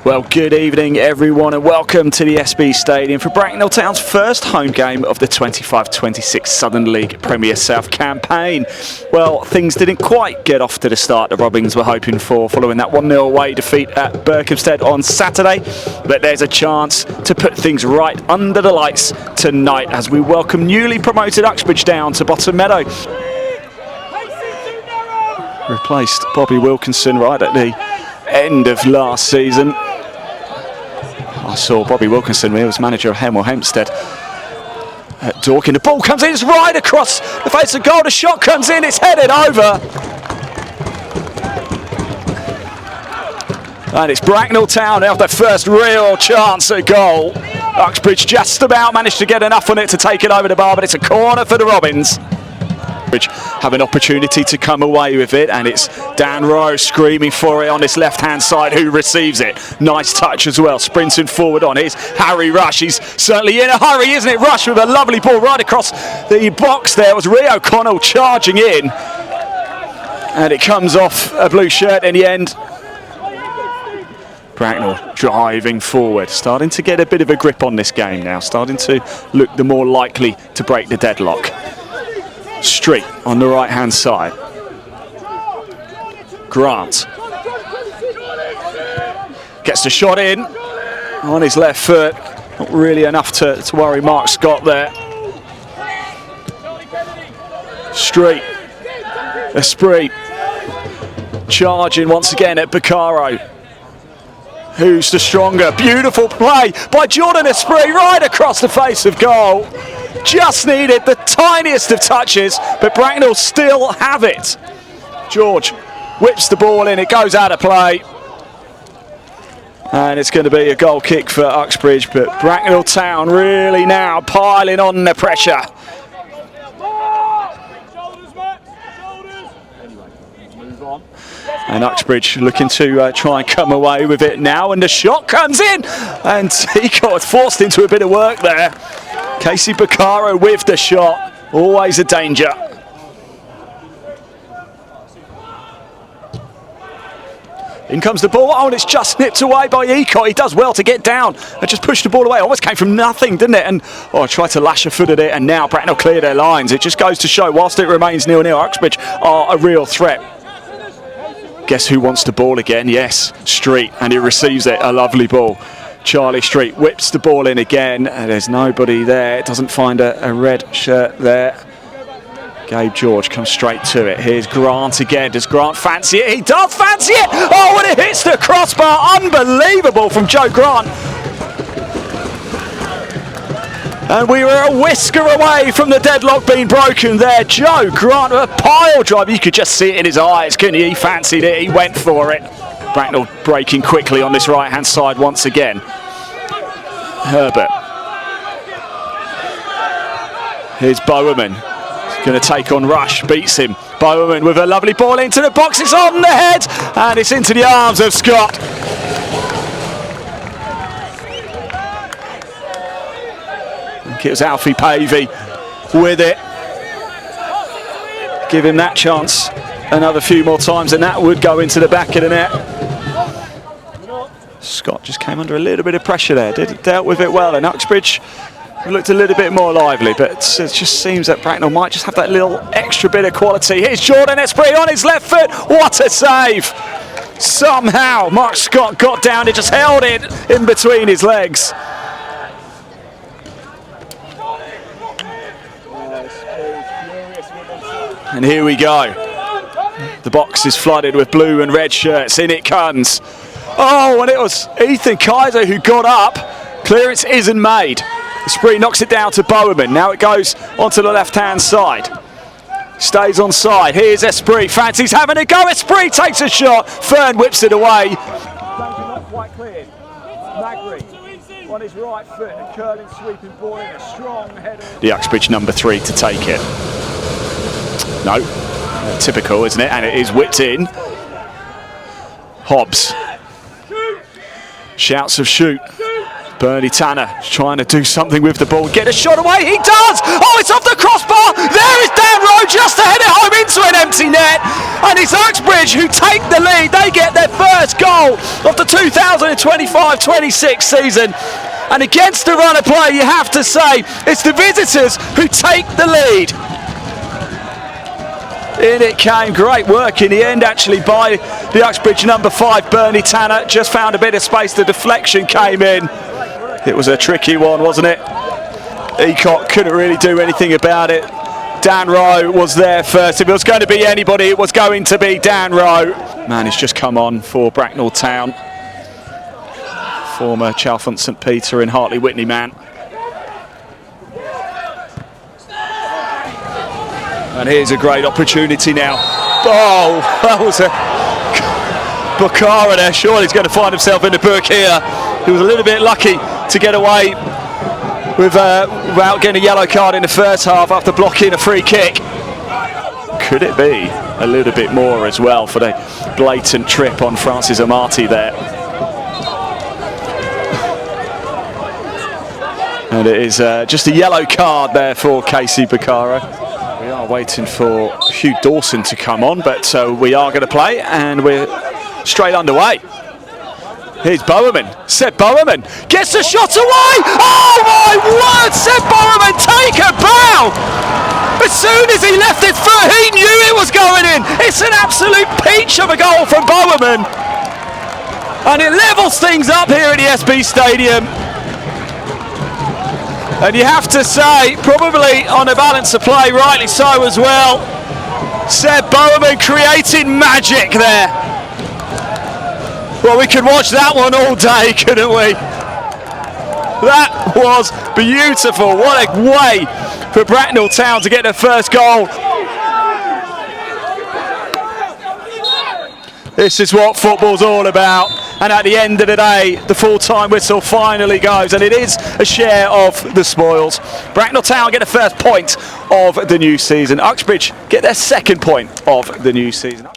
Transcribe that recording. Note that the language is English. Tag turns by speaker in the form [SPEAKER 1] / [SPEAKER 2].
[SPEAKER 1] Well, good evening everyone and welcome to the SB Stadium for Bracknell Town's first home game of the 25-26 Southern League Premier South campaign. Well, things didn't quite get off to the start the Robins were hoping for following that 1-0 away defeat at Berkhamsted on Saturday, but there's a chance to put things right under the lights tonight as we welcome newly promoted Uxbridge down to Bottom Meadow. Replaced Bobby Wilkinson right at the end of last season. I saw Bobby Wilkinson when he was manager of Hemel Hempstead at Dorking. The ball comes in, it's right across the face of goal. The shot comes in, it's headed over. And it's Bracknell Town have their first real chance at goal. Uxbridge just about managed to get enough on it to take it over the bar, but it's a corner for the Robins. Have an opportunity to come away with it, and it's Dan Rowe screaming for it on this left hand side, who receives it. Nice touch as well, sprinting forward on. Here's Harry Rush, he's certainly in a hurry, isn't it? Rush with a lovely ball right across the box there. It was Rio Connell charging in, and it comes off a blue shirt in the end. Bracknell driving forward, starting to get a bit of a grip on this game now, starting to look the more likely to break the deadlock. Street on the right hand side. Grant gets the shot in on his left foot. Not really enough to worry Mark Scott there. Street. Esprit charging once again at Bacaro. Who's the stronger? Beautiful play by Jordan Esprit right across the face of goal. Just needed the tiniest of touches, but Bracknell still have it. George whips the ball in, it goes out of play. And it's going to be a goal kick for Uxbridge, but Bracknell Town really now piling on the pressure. And Uxbridge looking to try and come away with it now, and the shot comes in, and he got forced into a bit of work there. Casey Bacaro with the shot, always a danger. In comes the ball, oh, and it's just snipped away by Ecott. He does well to get down and just push the ball away. Almost came from nothing, didn't it? And tried to lash a foot at it, and now Bracknell clear their lines. It just goes to show, whilst it remains 0-0, Uxbridge are a real threat. Guess who wants the ball again? Yes, Street, and he receives it, a lovely ball. Charlie Street whips the ball in again, and there's nobody there. It doesn't find a red shirt there. Gabe George comes straight to it. Here's Grant again. Does Grant fancy it? He does fancy it! Oh, and it hits the crossbar. Unbelievable from Joe Grant. And we were a whisker away from the deadlock being broken there. Joe Grant, a pile drive. You could just see it in his eyes, couldn't you? He fancied it, he went for it. Bracknell breaking quickly on this right-hand side once again. Herbert. Here's Bowerman. He's going to take on Rush, beats him. Bowerman with a lovely ball into the box. It's on the head, and it's into the arms of Scott. I think it was Alfie Pavey with it. Give him that chance another few more times, and that would go into the back of the net. Scott just came under a little bit of pressure there, dealt with it well, and Uxbridge looked a little bit more lively, but it just seems that Bracknell might just have that little extra bit of quality. Here's Jordan Esprit on his left foot, what a save! Somehow Mark Scott got down, it just held it in between his legs. And here we go. The box is flooded with blue and red shirts. In it comes. Oh, and it was Ethan Kaiser who got up. Clearance isn't made. Esprit knocks it down to Bowerman. Now it goes onto the left-hand side. Stays on side. Here's Esprit. Fancy's having a go. Esprit takes a shot. Fern whips it away. Not quite clear. Magri on his right foot. A curling sweeping ball in a strong header. The Uxbridge number 3 to take it. No, typical, isn't it? And it is whipped in. Hobbs. Shouts of shoot. Bernie Tanner trying to do something with the ball. Get a shot away. He does! Oh, it's off the crossbar! There is Dan Rowe just to head it home into an empty net, and it's Uxbridge who take the lead. They get their first goal of the 2025-26 season. And against the run of play, you have to say, it's the visitors who take the lead. In it came, great work in the end actually by the Uxbridge number 5, Bernie Tanner. Just found a bit of space, the deflection came in. It was a tricky one, wasn't it? Ecott couldn't really do anything about it. Dan Rowe was there first. If it was going to be anybody, it was going to be Dan Rowe. Man, he's just come on for Bracknell Town. Former Chalfont St Peter and Hartley Whitney man. And here's a great opportunity now. Oh, that was a Bukhara there. Surely he's going to find himself in the book here. He was a little bit lucky to get away with, without getting a yellow card in the first half after blocking a free kick. Could it be a little bit more as well for the blatant trip on Francis Amati there? And it is just a yellow card there for Casey Bukhara. We are waiting for Hugh Dawson to come on, but we are going to play and we're straight underway. Here's Bowerman. Seb Bowerman gets the shot away. Oh my word, Seb Bowerman, take a bow. As soon as he left his foot, he knew it was going in. It's an absolute peach of a goal from Bowerman. And it levels things up here at the SB Stadium. And you have to say, probably on a balance of play, rightly so as well. Seb Bowerman creating magic there. Well, we could watch that one all day, couldn't we? That was beautiful. What a way for Bracknell Town to get their first goal. This is what football's all about. And at the end of the day, the full-time whistle finally goes, and it is a share of the spoils. Bracknell Town get the first point of the new season. Uxbridge get their second point of the new season.